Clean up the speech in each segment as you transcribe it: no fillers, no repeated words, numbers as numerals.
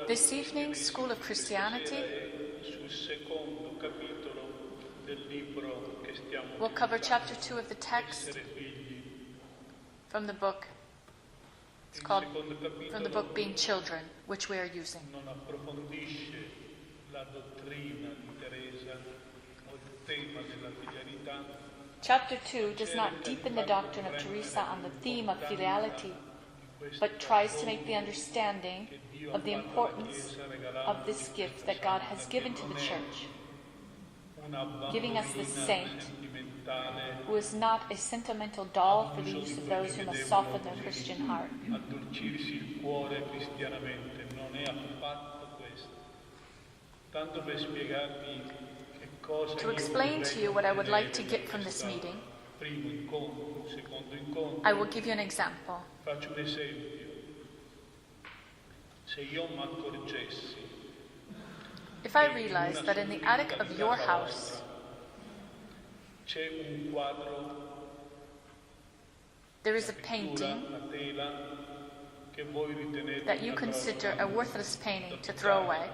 This evening's School of Christianity will cover chapter 2 of the text from the book. It's called from the book Being Children, which we are using. Chapter 2 does not deepen the doctrine of Teresa on the theme of filiality, but tries to make the understanding of the importance of this gift that God has given to the Church, giving us this saint who is not a sentimental doll for the use of those who must soften their Christian heart. To explain to you what I would like to get from this meeting, I will give you an example. If I realize that in the attic of your house there is a painting that you consider a worthless painting to throw away,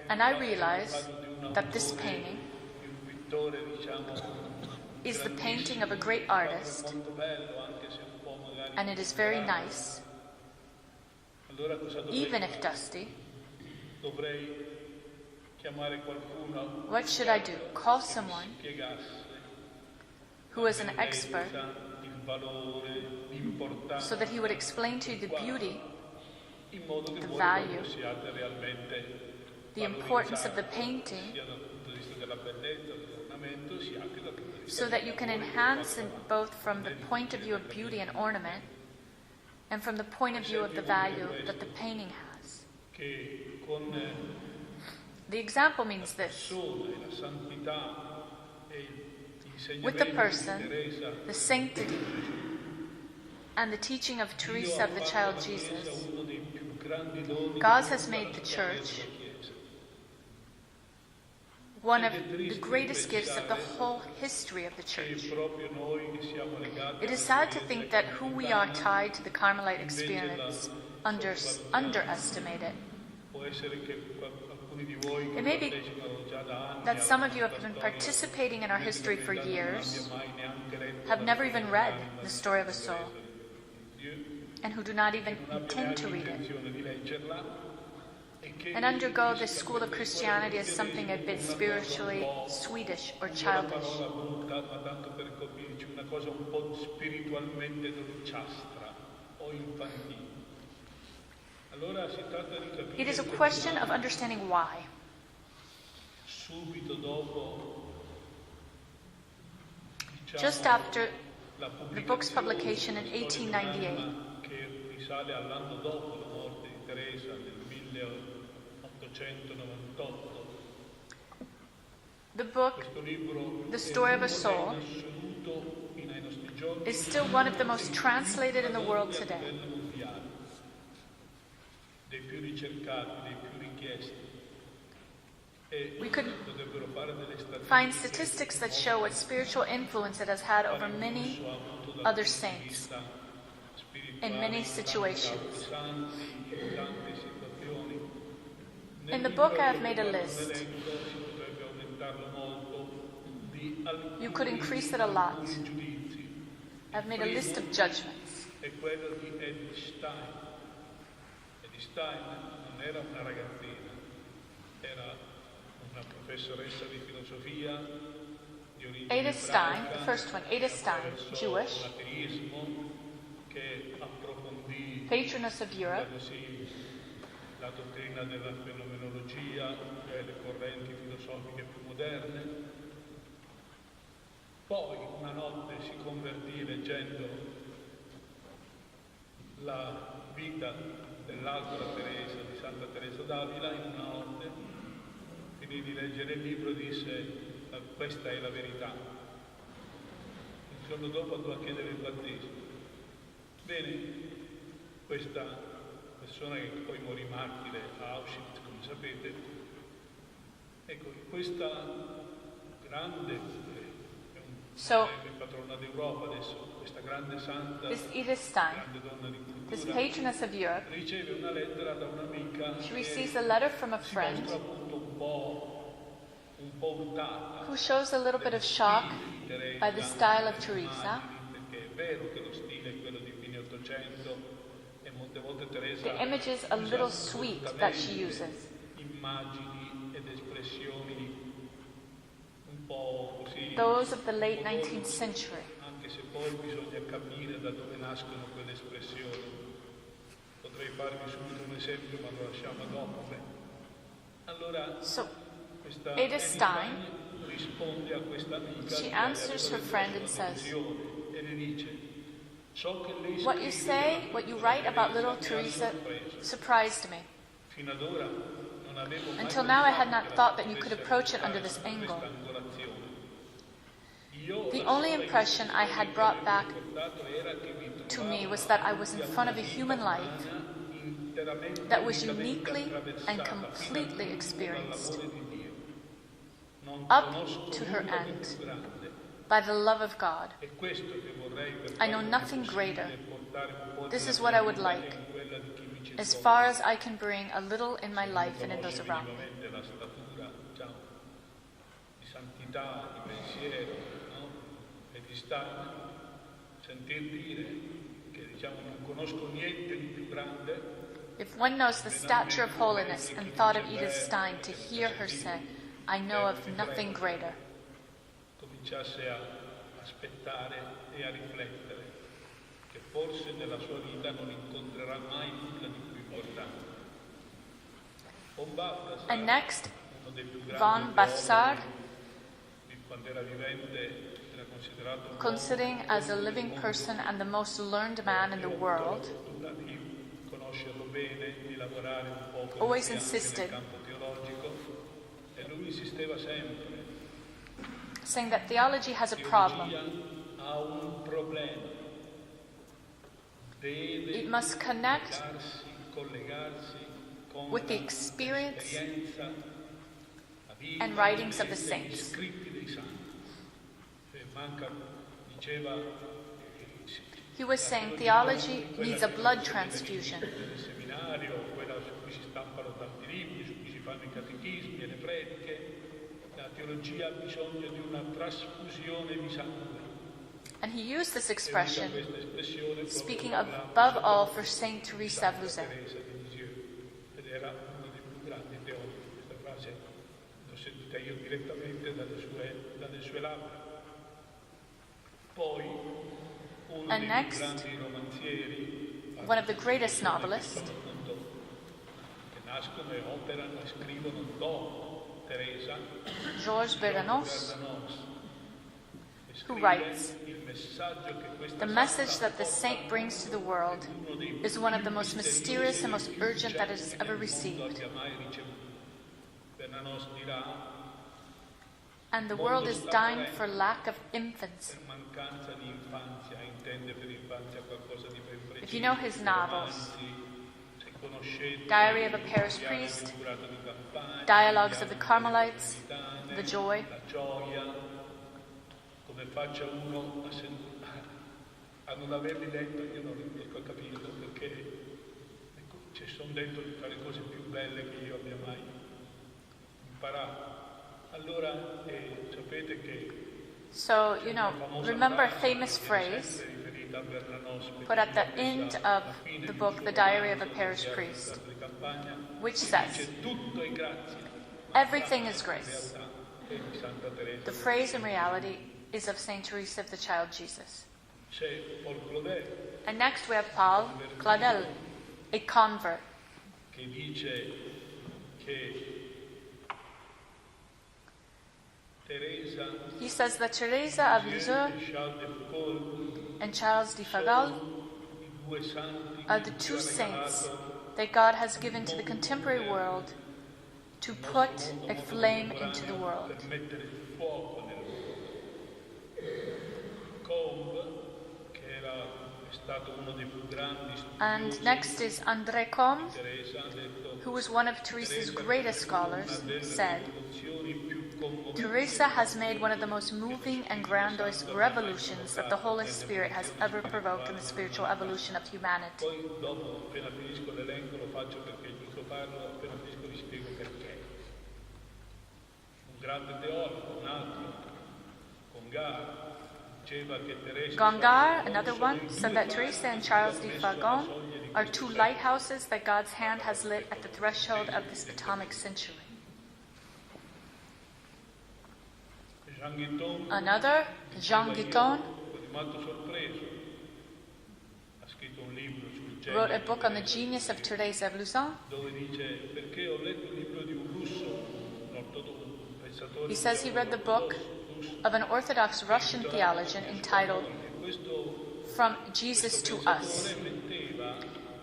and I realize that this painting is the painting of a great artist, and it is very nice, even if dusty, what should I do? Call someone who is an expert so that he would explain to you the beauty, the value, the importance of the painting, so that you can enhance it both from the point of view of beauty and ornament and from the point of view of the value that the painting has. The example means this. With the person, the sanctity, and the teaching of Teresa of the Child Jesus, God has made the Church one of the greatest gifts of the whole history of the Church. It is sad to think that who we are tied to the Carmelite experience underestimate it. It may be that some of you have been participating in our history for years, have never even read the story of a soul, and who do not even intend to read it, and undergo this school of Christianity as something a bit spiritually Swedish or childish. It is a question of understanding why. Just after the book's publication in 1898, the book, The Story of a Soul, is still one of the most translated in the world today. We could find statistics that show what spiritual influence it has had over many other saints in many situations. In the book, I have made a list. You could increase it a lot. I've made a list of judgments. Stein non era una ragazzina, era una professoressa di filosofia di origine Ada Stein, the first one, Ada Stein, Jewish, che approfondì patroness of Europe, la dottrina della fenomenologia e le correnti filosofiche più moderne. Poi una notte si convertì leggendo la vita dell'altra Teresa, di Santa Teresa d'Avila, in una notte finì di leggere il libro e disse: questa è la verità. Il giorno dopo andò a chiedere il battesimo. Bene, questa persona che poi morì martire a Auschwitz, come sapete, ecco, questa grande, è So, è patrona d'Europa adesso, questa grande santa, this Edith Stein, grande donna di this cultura, patroness of Europe, riceve una lettera da un'amica she che receives a letter from a si friend mostra appunto un po' urtata who shows a little bit of shock by the style of Teresa. perché è vero che lo stile è quello di fine 800 e molte volte Teresa The image is a little sweet that she uses. immagini ed espressioni un po' così, Those of the late 19th century. anche se poi bisogna capire da dove nascono quelle espressioni. Potrei farvi subito un esempio, ma lo lasciamo dopo. Allora, So, questa Edith Stein, risponde a questa amica, she answers her friend and says, e le dice: so che lei "What you say, what you write about little Teresa surprised me. fino ad ora non avevo mai Until now I had not pensato thought che that you could potesse approach it arrivare under this a questa angle. angolazione. Io The la only sola impression I had brought back ricordato era che mi to me was that I was in front of a human life interamente that was uniquely and completely experienced, non up conosco to her nulla di end, più grande. by the love of God. È questo che vorrei per I know quanto nothing possibile greater. portare un po' This della is what I mia would vita like, in quella di chi mi circonda. as far as I can bring a little in my life and in those around me." Minimamente la statura, diciamo, di santità, di pensiero, no? E di stare, sentir dire che diciamo non conosco niente di più grande. If one knows the stature of holiness and thought of Edith Stein, to hear her say, "I know of nothing greater," Cominciasse a aspettare e a riflettere che forse nella sua vita non incontrerà mai nulla di più importante. Von Balthasar, And next, uno dei più grandi von Balthasar, teologi, quando era vivente, era considerato un considering as a living person and the most learned man in the world, di conoscerlo bene, di lavorare un po' con always lui anche insisted, nel campo teologico, e lui insisteva sempre. saying that theology has a problem. Ha un problema. Deve It must connect collegarsi con with the experience l'esperienza, la vita, and writings of the gli saints. scritti dei santi. Manca, diceva, He was saying theology needs a blood transfusion. nel seminario, quella su cui si stampano tanti libri, su cui si fanno i catechismi e le prediche, la teologia ha bisogno di una trasfusione di sangue. And he used this expression, Questa espressione speaking above all for Saint Theresa of Lisieux. Theresa di Lisieux, ed era uno dei più grandi teologi. Questa frase l'ho sentita io direttamente dalle sue labbra. Poi uno And dei next, più grandi romanzieri, one of the greatest novelists, appunto, che nascono e operano e scrivono dopo Teresa, Georges Bernanos, Bernanos, who writes, il messaggio che questa "The message that the saint brings to the world is one of the most mysterious and most urgent that it has ever received. abbia mai ricevuto. Bernanos dirà: And the world is dying for lack of infants." per mancanza di infanzia, intende per infanzia qualcosa di ben preciso. If you know his novels, Romanzi, se conoscete Diary of a Parish Diario Priest, di un curato di campagna, Dialogues of the Diario Carmelites, di The Joy, la gioia, come faccia uno a non averli letto, io non riesco a capirlo, perché ecco, ci sono dentro di fare cose più belle che io abbia mai imparato. Allora sapete che So, remember a famous phrase riferita a Bernanos, put at the end of the book, The Diary of a Parish Priest, which says, tutto è grazia, "Everything is grace." è di Santa Teresa. The phrase in reality is of Saint Theresa of the Child Jesus. C'è Paul Claudel And next we have Paul Claudel, a convert, che dice che Teresa he says that Teresa of Lisieux e Charles de Foucault, and Charles de Foucault i due santi are che the ci two ha saints regalato that God has given to the contemporary world to put a flame into the world. per mettere il fuoco nel mondo. Combe, che è stato uno dei più grandi And studiosi next is André Comte, di Teresa, ha detto who was one of Teresa's greatest scholars, said, le traduzioni più Teresa has made one of the most moving and grandiose revolutions that the Holy Spirit has ever provoked in the spiritual evolution of humanity. Poi dopo, appena finisco l'elenco, lo faccio perché è giusto farlo, appena finisco vi spiego perché. Un grande teologo, un altro, Gongar, another one, said that Teresa and Charles de Fagon are two lighthouses that God's hand has lit at the threshold of this atomic century. Another, Jean Guiton, wrote a book on the genius of Therese of Lisieux. He says he read the book of an Orthodox Russian theologian entitled From Jesus to Us.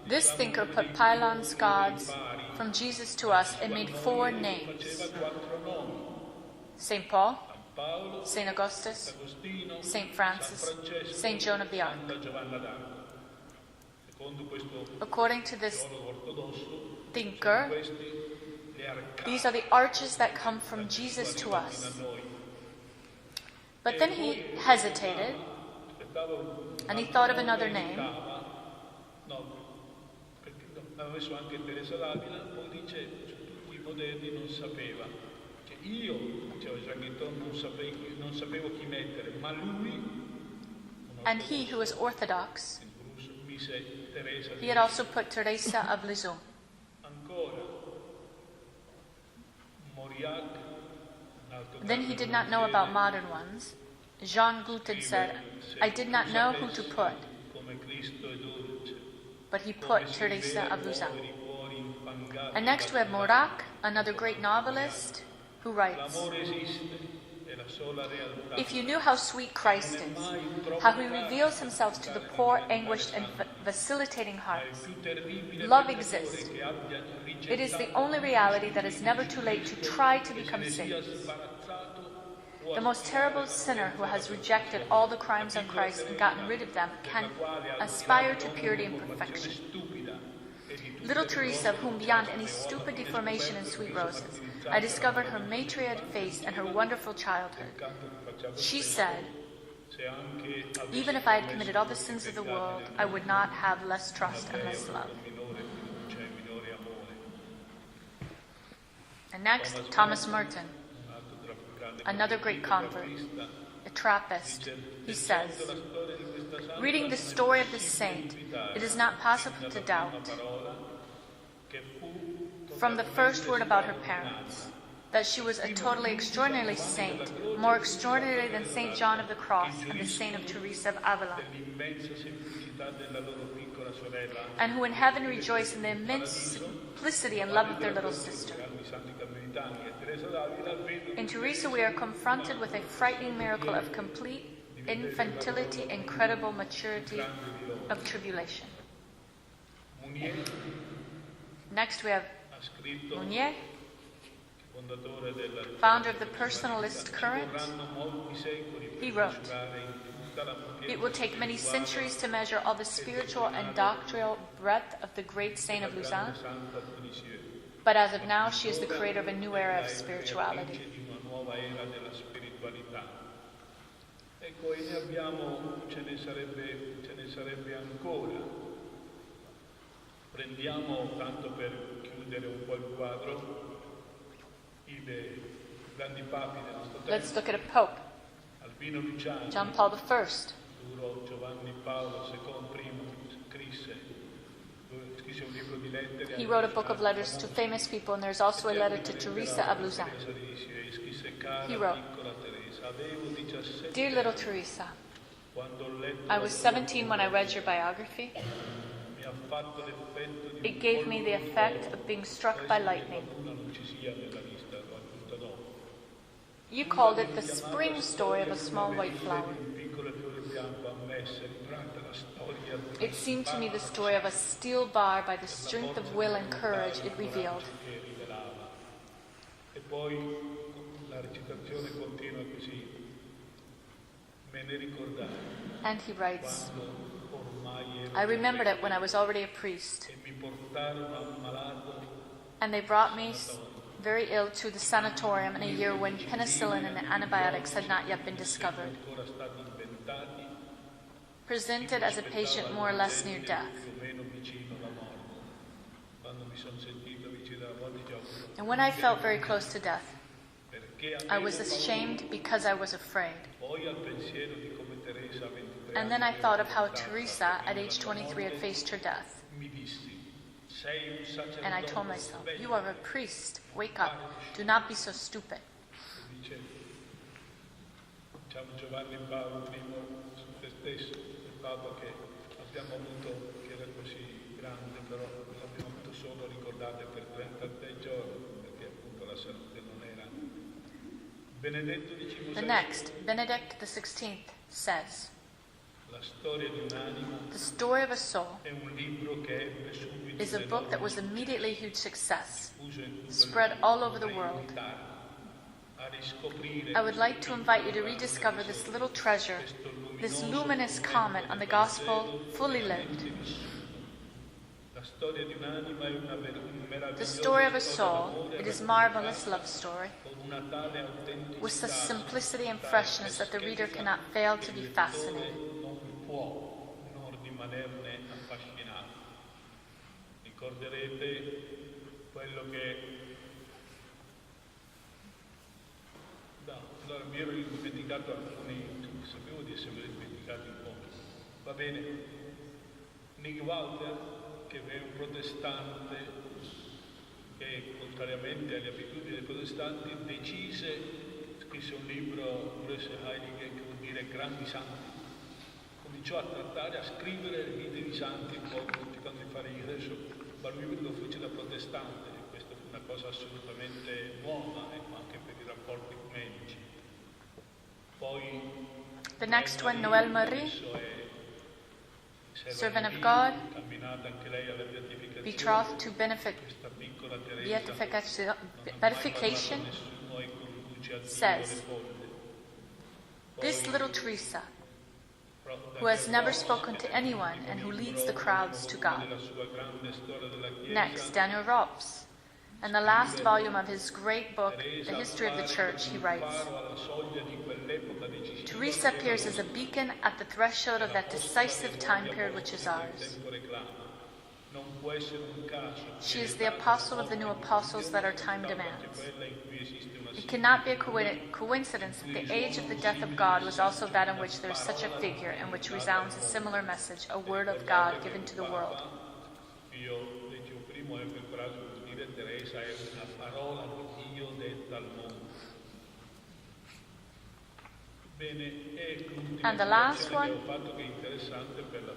This thinker put pylons, gods, from Jesus to us, and made 4 names: St. Paul, St. Augustus, St. Francis, St. Joan of the Arc. According to this thinker, these are the arches that come from Jesus to us. But then he hesitated, and he thought of another name. And he who is Orthodox, he had also put Teresa of Lisieux. Then he did not know about modern ones. Jean Guiton said, I did not know who to put, but he put Teresa of Lisieux. And next we have Maurrac, another great novelist, who writes, if you knew how sweet Christ is, how he reveals himself to the poor, anguished, and vacillating hearts. Love exists. It is the only reality that is never too late to try to become saints. The most terrible sinner who has rejected all the crimes of Christ and gotten rid of them can aspire to purity and perfection. Little Teresa, of whom beyond any stupid deformation and sweet roses, I discovered her matriarch face and her wonderful childhood. She said, even if I had committed all the sins of the world, I would not have less trust and less love. And next, Thomas Merton, another great convert, a Trappist. He says, reading the story of this saint, it is not possible to doubt, from the first word about her parents, that she was a totally extraordinary saint, more extraordinary than St. John of the Cross and the saint of Teresa of Avila, and who in heaven rejoice in the immense simplicity and love of their little sister. In Teresa we are confronted with a frightening miracle of complete infantility, incredible maturity of tribulation. Next we have Mounier, founder of the personalist current. He wrote, it will take many centuries to measure all the spiritual and doctrinal breadth of the great saint of Lisieux, but as of now she is the creator of a new era of spirituality. Ce ne sarebbe ancora. Prendiamo, tanto per chiudere un po' il quadro, i grandi papi del nostro tempo. Let's look at a pope. Albino Luciano, John Paul I. Giovanni Paolo II scrisse un libro di lettere. He wrote a book of letters to famous people, and there's also a letter to Teresa of Lisieux. He wrote, Dear little Teresa, I was 17 when I read your biography. It gave me the effect of being struck by lightning. You called it the spring story of a small white flower. It seemed to me the story of a steel bar by the strength of will and courage it revealed. And he writes, I remembered it when I was already a priest, and they brought me very ill to the sanatorium in a year when penicillin and antibiotics had not yet been discovered. Presented as a patient more or less near death. And when I felt very close to death, I was ashamed because I was afraid. And then I thought of how Teresa, at age 23, had faced her death. And I told myself, you are a priest. Wake up. Do not be so stupid. The next, Benedict XVI says, the story of a soul is a book that was immediately a huge success, spread all over the world. I would like to invite you to rediscover this little treasure, this luminous comment on the gospel fully lived. The story of a soul, it is a marvelous love story, with such simplicity and freshness that the reader cannot fail to be fascinated. Allora mi ero dimenticato alcuni, sapevo di essere dimenticati un po'. Va bene, Nick Walter, che è un protestante che contrariamente alle abitudini dei protestanti scrisse un libro, Größe Heilige, che vuol dire grandi santi. Cominciò a trattare, a scrivere le vite di santi, un po' tutti quanti fare ingresso, ma lui lo fece da protestante, e questa fu una cosa assolutamente nuova, anche per i rapporti ecumenici. The next one, Noël Marie, servant of God, betrothed to beatification, says, this little Teresa, who has never spoken to anyone and who leads the crowds to God. Next, Daniel Robs. In the last volume of his great book, The History of the Church, he writes, Teresa appears as a beacon at the threshold of that decisive time period which is ours. She is the apostle of the new apostles that our time demands. It cannot be a coincidence that the age of the death of God was also that in which there is such a figure in which resounds a similar message, a word of God given to the world. Teresa è una parola di Dio detta al mondo. Bene, e l'ultima and the last one, che ho fatto che è interessante per la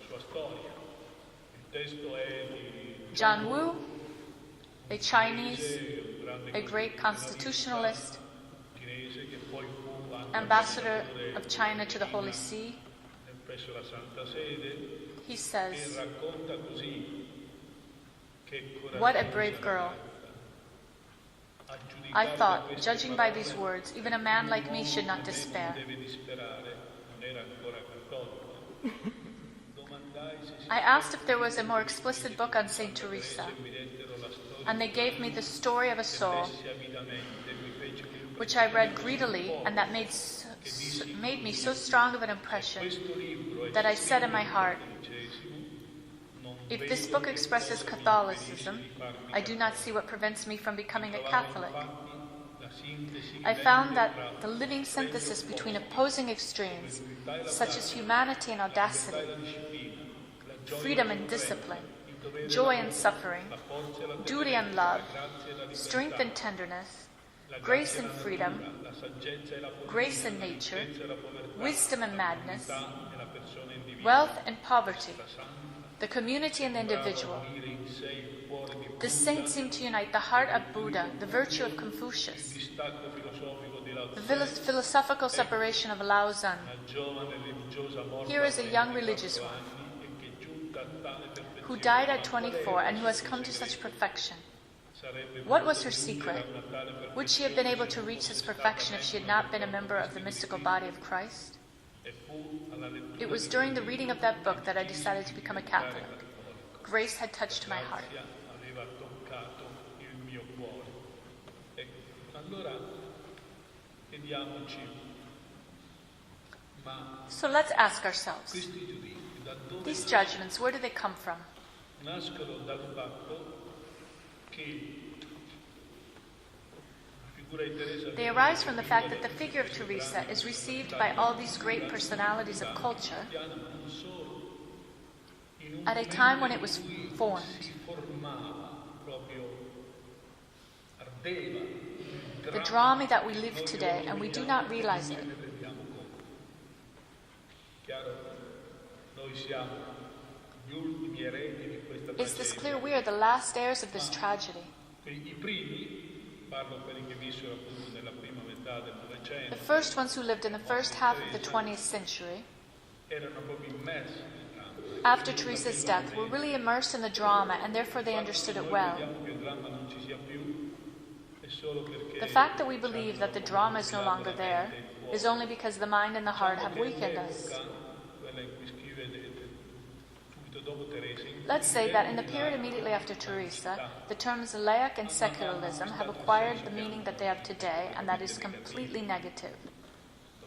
sua storia. Il testo è di John Wu, a Chinese, a great constitutionalist, ambassador of China to the Holy See. Presso la Santa Sede. He says, E racconta così. what a brave girl. I thought, judging by these words, even a man like me should not despair. I asked if there was a more explicit book on Saint Theresa, and they gave me the story of a soul, which I read greedily, and that made me so strong of an impression that I said in my heart, if this book expresses Catholicism, I do not see what prevents me from becoming a Catholic. I found that the living synthesis between opposing extremes, such as humanity and audacity, freedom and discipline, joy and suffering, duty and love, strength and tenderness, grace and freedom, grace and nature, wisdom and madness, wealth and poverty, the community and the individual. The saints seem to unite the heart of Buddha, the virtue of Confucius, the philosophical separation of Lao Tzu. Here is a young religious one who died at 24 and who has come to such perfection. What was her secret? Would she have been able to reach this perfection if she had not been a member of the mystical body of Christ? It was during the reading of that book that I decided to become a Catholic. Grace had touched my heart. Allora chiediamoci, ma So let's ask ourselves, questi giudizi da dove these judgments, where do they come from? nascono dal fatto che la figura di Teresa They arise from the fact that the figure of Teresa is received by all these great personalities of culture at a time when it was formed. si formava proprio, ardeva The drama that we live today, and we do not realize it. Chiaro, noi siamo gli ultimi eredi di questa Is this tragedia. clear? We are the last heirs of this tragedy. I primi, parlo quelli che vissero appunto nella prima metà del Novecento, The first ones who lived in the first half of the 20th century, erano proprio immersi nel dramma. after Teresa's death, were really immersed in the drama, and therefore they understood it well. Vediamo che il dramma non ci sia più, è solo perché The fact that we believe that the drama is no longer there is only because the mind and the heart have weakened us. quella in cui scrive subito dopo Teresa, Let's say that in the period immediately after Teresa, the terms laic and secularism have acquired the meaning that they have today, and that is completely negative.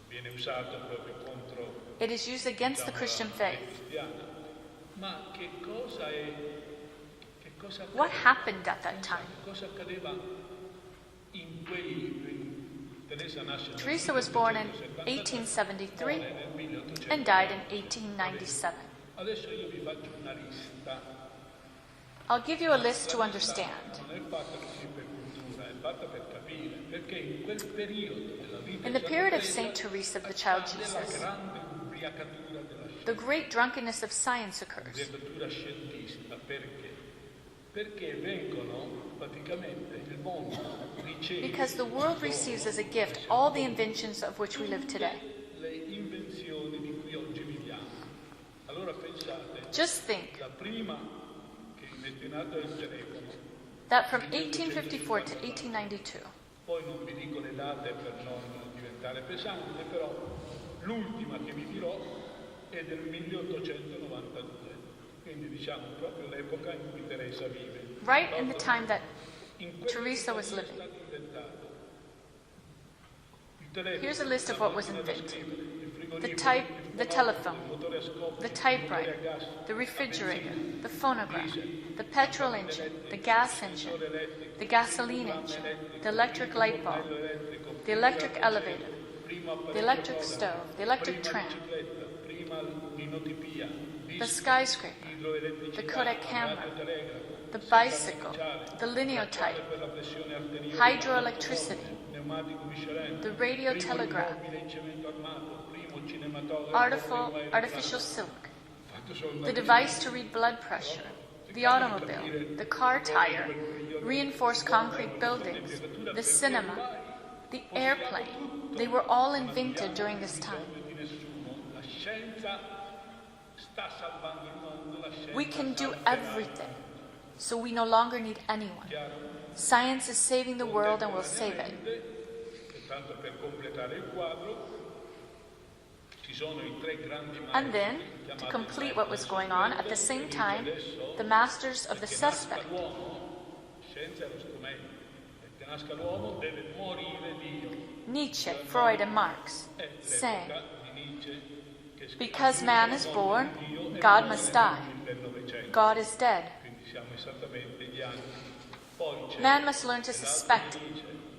viene usato proprio contro It is used against the Christian faith. cristiana. Ma che cosa What happened at that time? cosa accadeva in Teresa nasce nel Teresa was born in 1873 nel 1800. and died in 1897. Adesso io vi faccio una lista, I'll give you a list to understand. non è fatta così per cultura, è fatta per capire, perché in quel periodo della vita In the period of Saint Theresa of the Child la Jesus, grande ubriacatura della the great drunkenness of science occurs. ubriacatura scientista, perché vengono praticamente il mondo riceve Because the world receives as a gift all the inventions of which we live today. le invenzioni di cui oggi viviamo. Allora pensate, Just think la prima che mette in atto il telefono, that from 1854 to 1892, poi non vi dico le date per non diventare pesante, però l'ultima che vi dirò è del 1892, quindi diciamo proprio l'epoca in cui Teresa vive. right in the time that In quel Teresa was periodo è living. stato inventato il telefono, Here's a list of what was invented. the The telephone, the typewriter, the refrigerator, the phonograph, the petrol engine, the gas engine, the gasoline engine, the electric light bulb, the electric elevator, the electric stove, the electric tram, the skyscraper, the Kodak camera, the bicycle, the lineotype, hydroelectricity, the radio telegraph, artificial silk, the device to read blood pressure, the automobile, the car tire, reinforced concrete buildings, the cinema, the airplane. They were all invented during this time. We can do everything, so we no longer need anyone. Science is saving the world and will save it. Tanto per completare il quadro, ci sono i tre grandi And then, to complete what was going on, at the same time, the masters of the suspect, scienza è lo strumento, perché nasca l'uomo deve morire Dio. Nietzsche, Freud, and Marx, È saying, l'epoca di Nietzsche che scrive because man is born, God must die. del Novecento, God is dead. quindi siamo esattamente gli anni. Poi c'è Man must learn to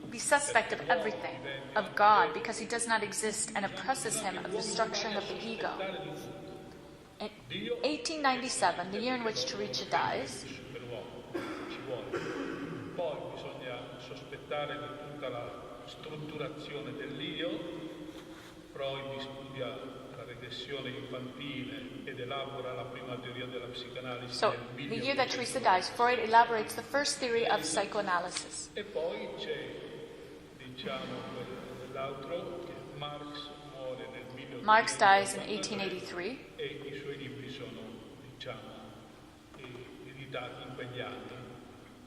be suspect of everything, of God, because he does not exist, and oppresses him of the structuring of the ego. In 1897, the year in which Teresa dies, per l'uomo, ci vuole. Poi bisogna sospettare di tutta la strutturazione dell'io. Freud studia la regressione infantile ed elabora la prima teoria della psicanalisi so nel the year that Teresa dies, Freud elaborates the first theory of psychoanalysis. E poi c'è, diciamo, quell'altro, che Marx muore nel 1800 Marx dies in 1883, e i suoi libri sono, diciamo, editati in quegli anni.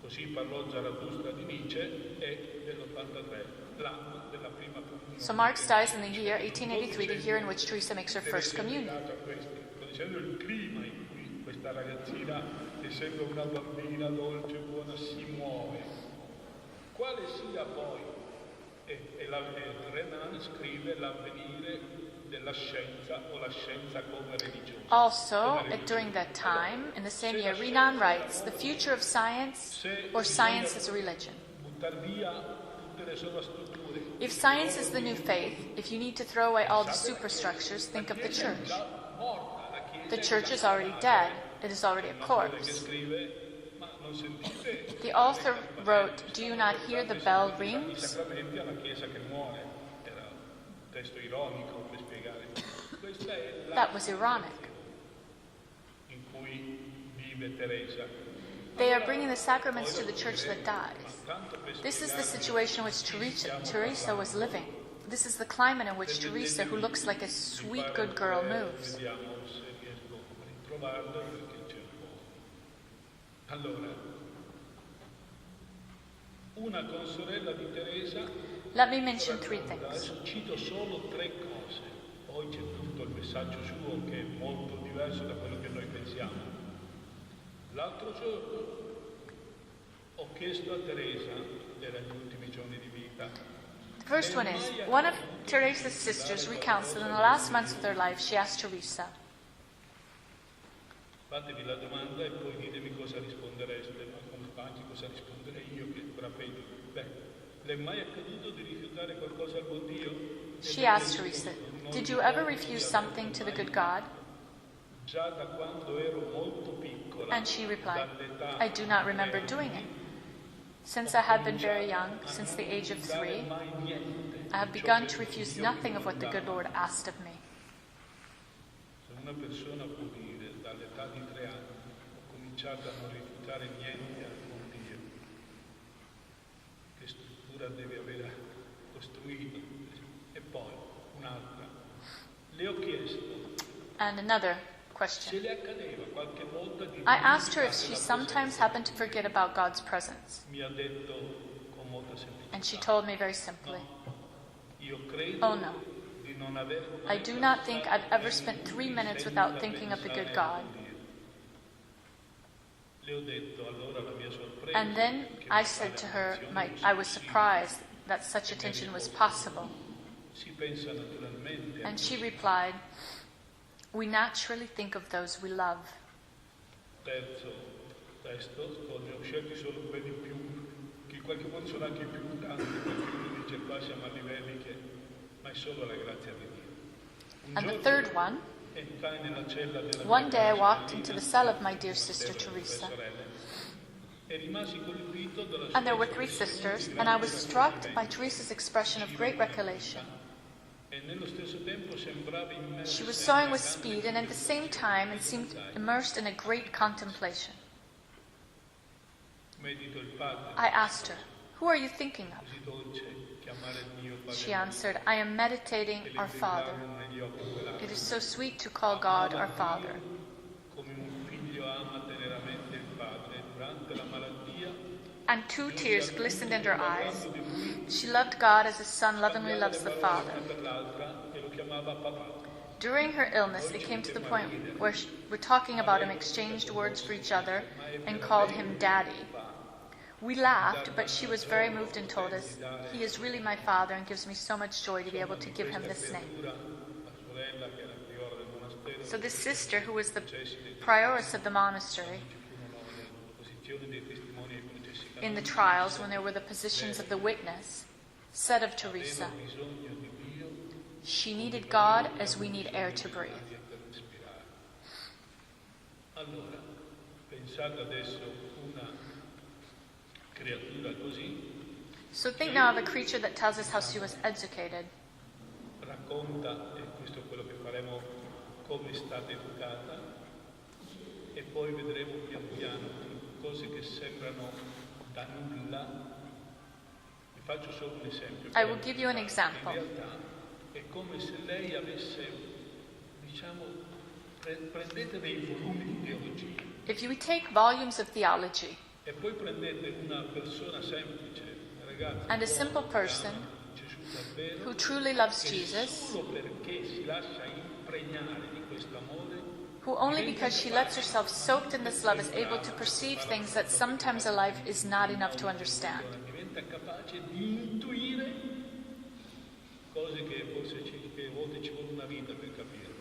Così parlò Zarathustra di Nietzsche e dell'83, l'anno della prima comunione. so Marx dies in the year 1883, the year in which Teresa makes her first communion. Sto dicendo il clima in cui questa ragazzina, essendo una bambina dolce e buona, si muove. Quale sia poi Renan scrive l'avvenire della scienza o la scienza come religiosa. Also, during that time, in the same year, Renan writes, the future of science or science as a religion. Buttar via tutte le sovrastrutture. If science is the new faith, if you need to throw away all the superstructures, think of the church. The church is already dead. It is already a corpse. The author wrote, do you not hear the bell rings? That was ironic. They are bringing the sacraments to the church that dies. This is the situation in which Teresa was living. This is the climate in which Teresa, who looks like a sweet, good girl, moves. Let me mention 3 things. Adesso cito solo 3 cose. Poi c'è tutto il messaggio suo che è molto diverso da quello che noi pensiamo. L'altro giorno ho chiesto a Teresa, era gli ultimi giorni di vita. The first one is, one of Teresa's sisters recounts that in the last months of their life, she asked Teresa, fatevi la domanda e poi ditemi cosa rispondereste, ma come faccio, cosa risponderei io che frappetto? Beh, le è mai accaduto di rifiutare qualcosa al buon Dio? She asked Teresa, did you ever refuse something to the good God? Già da quando ero molto piccola. And she replied, I do not remember doing it. Since I had been very young, since the age of 3, I have begun to refuse nothing of what the good Lord asked of me. Se una persona può dire dall'età di 3 anni ho cominciato a non rifiutare niente al buon Dio, che struttura deve aver costruito? E poi un'altra. Le ho chiesto. And another question. Se le accadeva qualche volta di I asked her if she sometimes happened to forget about God's presence. Mi ha detto con molta semplicità. And she told me very simply, Io credo oh no, di non aver I do not think I've ever spent 3 minutes without thinking of the good God. Le ho detto allora la mia sorpresa. And then I said to her, I was surprised that such attention was possible. Si pensa naturalmente. And she replied, we naturally think of those we love. Terzo testo, ne ho scelti solo quelli più, che qualche volta sono anche più tanti, perché uno dice qua siamo a livelli che, ma è solo la grazia di Dio. And the third one, Entrai nella cella della one day I walked into the cell of my dear sister Teresa, e rimasi colpito dalla and there were 3 sisters, and I was struck by Teresa's expression of great recollection. e nello stesso tempo sembrava immersa. She was sewing with speed, and at the same time it seemed immersed in a great contemplation. Medito il Padre, I asked her, who are you thinking of? così dolce chiamare il mio Padre. She answered, I am meditating our Father. Negli occhi quell'acqua. It is so sweet to call God our Father. Come un figlio ama teneramente il padre durante la malattia. And 2 tears glistened in her eyes. She loved God as a son lovingly loves the Father. During her illness, it came to the point where we're talking about him, exchanged words for each other, and called him Daddy. We laughed, but she was very moved and told us, he is really my father and gives me so much joy to be able to give him this name. So this sister, who was the prioress of the monastery, in the trials, when there were the positions of the witness, said of Teresa, she needed God as we need air to breathe. Allora, pensate adesso una creatura così, So think now of a creature that tells us how she was educated. racconta, e questo è quello che faremo, come è stata educata, e poi vedremo pian piano cose che sembrano da nulla. Vi faccio solo un esempio. I will give you an In example. realtà è come se lei avesse, diciamo, prendete dei volumi di teologia If you take volumes of theology e poi prendete una persona semplice, ragazza, and a simple person Gesù davvero, who truly loves che Jesus, solo perché si lascia impregnare di questo amore, who only because she lets herself soaked in this love is able to perceive things that sometimes a life is not enough to understand. diventa capace di intuire cose che forse che a volte ci vuole una vita per capire.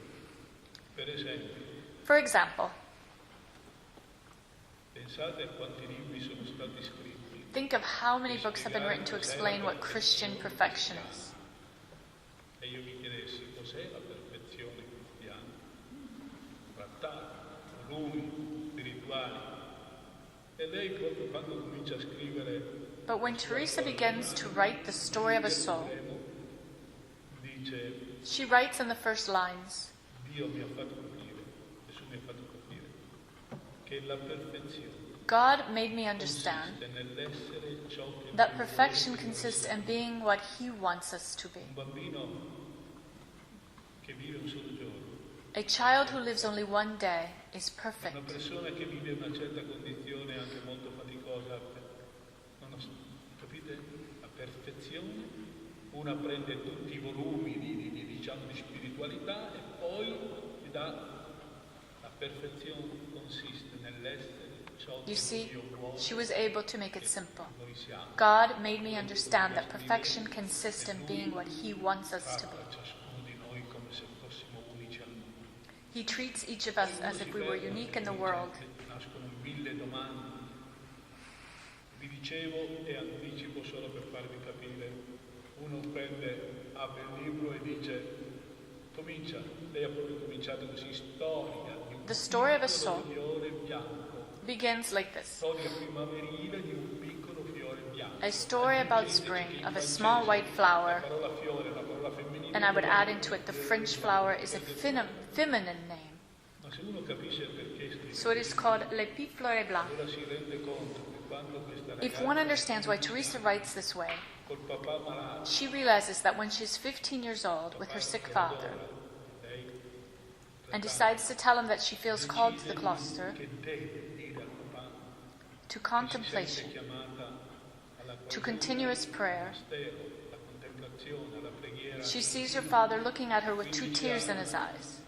Per esempio, For example, pensate a quanti libri sono stati scritti. think of how many books have been written to explain what Christian perfection is. E io mi chiedessi cos'è la perfezione cristiana? Trattati, volumi spirituali. E lei proprio quando comincia a scrivere, But when Teresa begins to write the story of a soul, dice she writes in the first lines, Dio mi ha fatto capire, Gesù mi ha fatto capire che la perfezione God made me understand consiste nell'essere ciò che that perfection consists in being what He wants us to be. un bambino che vive un solo giorno, A child who lives only one day is una perfect. persona che vive una certa condizione anche molto faticosa, capite? La perfezione, una prende tutti i volumi diciamo, di spiritualità e poi ti dà la perfezione consiste nell'essere ciò che You see, Dio vuole she was able to make it simple. noi siamo. God made me understand that perfection consists in being what He wants us to be. Tratta ciascuno di noi come se fossimo unici al mondo. He treats each of us as if we were unique in the world. Nascono mille domande. Vi dicevo, e anticipo solo per farvi capire, uno apre il libro e dice, comincia, lei ha proprio cominciato così, storia di un The story of a piccolo soul fiore bianco, begins like this. storia primaverile di un piccolo fiore bianco. A story about spring of a small white flower, La parola fiore, la parola femminile, and I would add into it the French flower is a feminine name. ma se uno capisce il perché scrive, So it is called Le Petit Fleuret Blanc. allora si rende conto che quando questa If ragazza one understands why Teresa writes this way, col papà malato, she realizes that when she's 15 years old with her sick father lei and decides to tell him that she feels called to the cloister, che deve dire al papà to che si contemplation, sente chiamata alla to continuous prayer, mistero, alla contemplazione, alla preghiera, she sees her father looking at her with 2 tears in his eyes.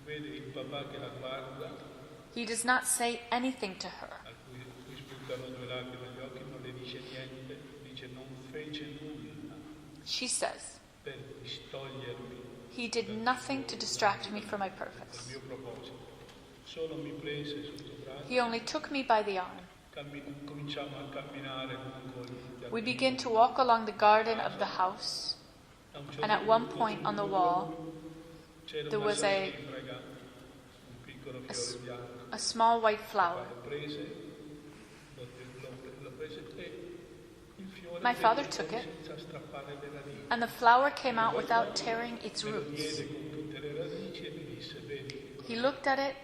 vede il papà che la guarda, He does not say anything to her. a cui spuntano 2 lacrime agli occhi, non le dice niente, dice non fece nulla She says, per distogliermi He did nothing to distract me from my dal purpose. mio proposito, solo mi prese sotto braccio, He only took me by the arm. cominciamo a camminare lungo il We begin to walk along the garden of the house, A un certo and at one punto point on the wall, c'era there una was a- sassifraga, un piccolo a fiore bianco. a small white flower. Lo prese, lo prese e il fiore My father venne took it, senza strappare le radici. and the flower came out without tearing its Me lo roots. diede con tutte le radici e mi disse, vedi, He looked at it,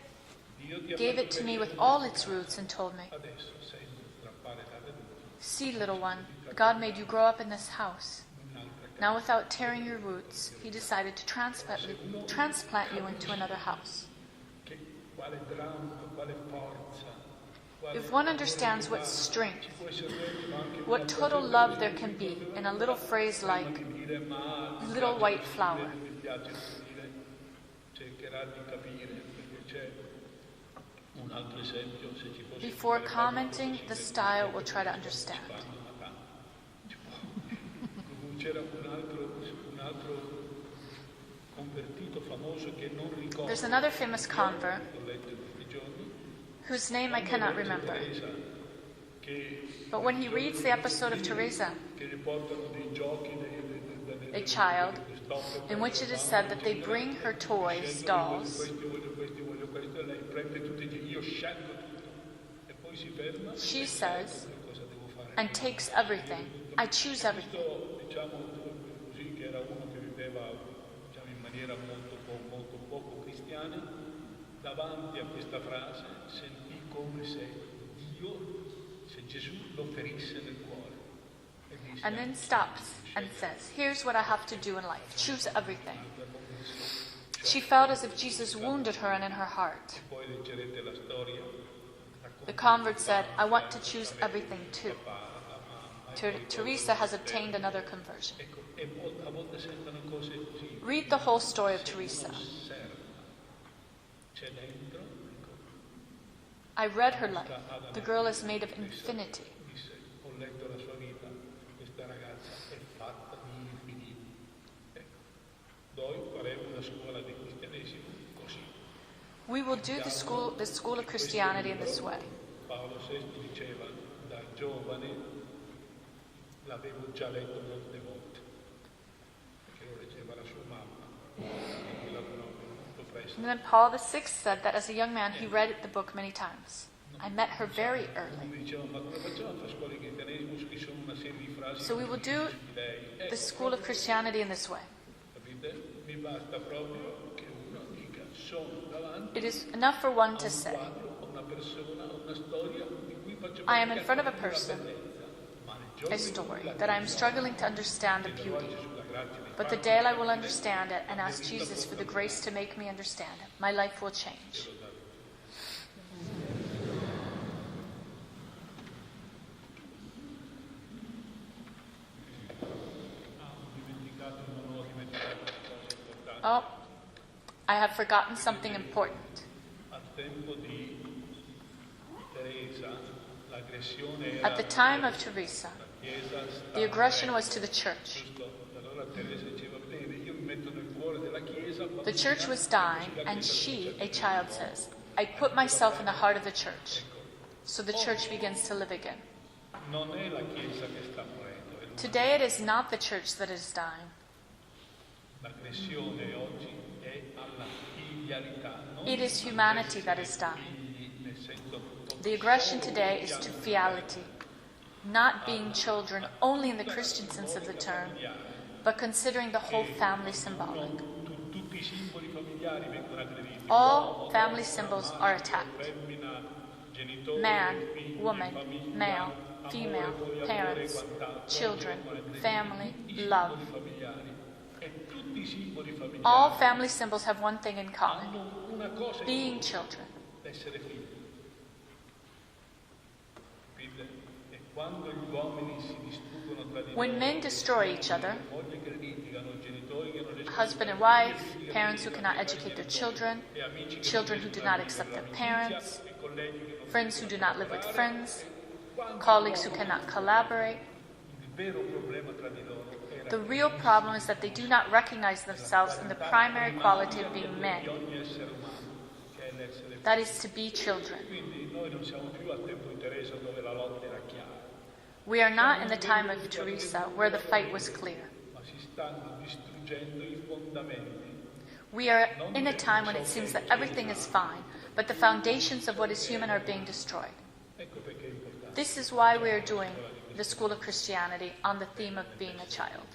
Dio ti ha gave fatto it to me crescere, with all its roots, and told me, adesso senza strappare le radici, See, little one, God made you grow up in this house. un'altra casa. Now, without tearing your roots, He decided to transplant you into another house. Che, quale dramma, quale forza, quale If one understands what strength, ci può essere dentro anche what una total cosa love che there can be in a little phrase like, di dire, ma mi little piace white di flower. dire, mi piace di dire, cercherà di capire, perché c'è un altro esempio, se ci fosse Before fare commenting qualcosa, the ci style, vede, we'll try to understand. fanno una tanto. Ci può- C'era un altro convertito famoso che non ricordo, There's another famous convert l'ho letto in questi giorni, whose name I cannot remember. Teresa, che But when he reads the episode of Teresa, che riportano dei giochi, a child, in which it is said that they bring her toys, dolls, voglio questo, e lei prende tutto e dice io scelgo tutto e poi si ferma e she pensa, says, ecco cosa devo fare. and takes everything. I choose everything. Questo, diciamo così, che era uno che viveva diciamo, in maniera molto poco cristiana, davanti a questa frase sentì come se Gesù lo ferisse nel cuore e disse, And then stops and says, Here's what I have to do in life. Choose everything. She felt as if Jesus wounded her and in her heart. poi leggerete la storia, The convert said, I want to choose everything too. Teresa has obtained another conversion. ecco, e a volte sentono cose così, Read the whole story of Teresa. osserva, c'è dentro, ecco, I read her life. The girl is made of infinity. disse, ho letto la sua vita, questa ragazza è fatta di infinito. Noi faremo una scuola di cristianesimo così. We will do the school of Christianity in this way. Paolo VI diceva, da giovane l'avevo già letto molte volte, perché lo leggeva la sua mamma, quindi l'avrò molto fresco. And then Paul VI said that as a young man he read the book many times. I met her very early. So we will do the school of Christianity in this way. It is enough for one to say, I am in front of a person, a story, that I am struggling to understand the beauty. But the day I will understand it and ask Jesus for the grace to make me understand it, my life will change. Oh, I have forgotten something important. At the time of Teresa, the aggression was to the church. The church was dying, and she, a child, says, I put myself in the heart of the church. So the church begins to live again. Today it is not the church that is dying. It is humanity that is dying. The aggression today is to fiality, not being children only in the Christian sense of the term, but considering the whole family symbolic. All family symbols are attacked. Man, woman, male, female, parents, children, family, love. All family symbols have one thing in common: being children. When men destroy each other, husband and wife, parents who cannot educate their children, children who do not accept their parents, friends who do not live with friends, colleagues who cannot collaborate, the real problem is that they do not recognize themselves in the primary quality of being men. That is to be children. We are not in the time of Teresa where the fight was clear. We are in a time when it seems that everything is fine, but the foundations of what is human are being destroyed. This is why we are doing the School of Christianity on the theme of being a child.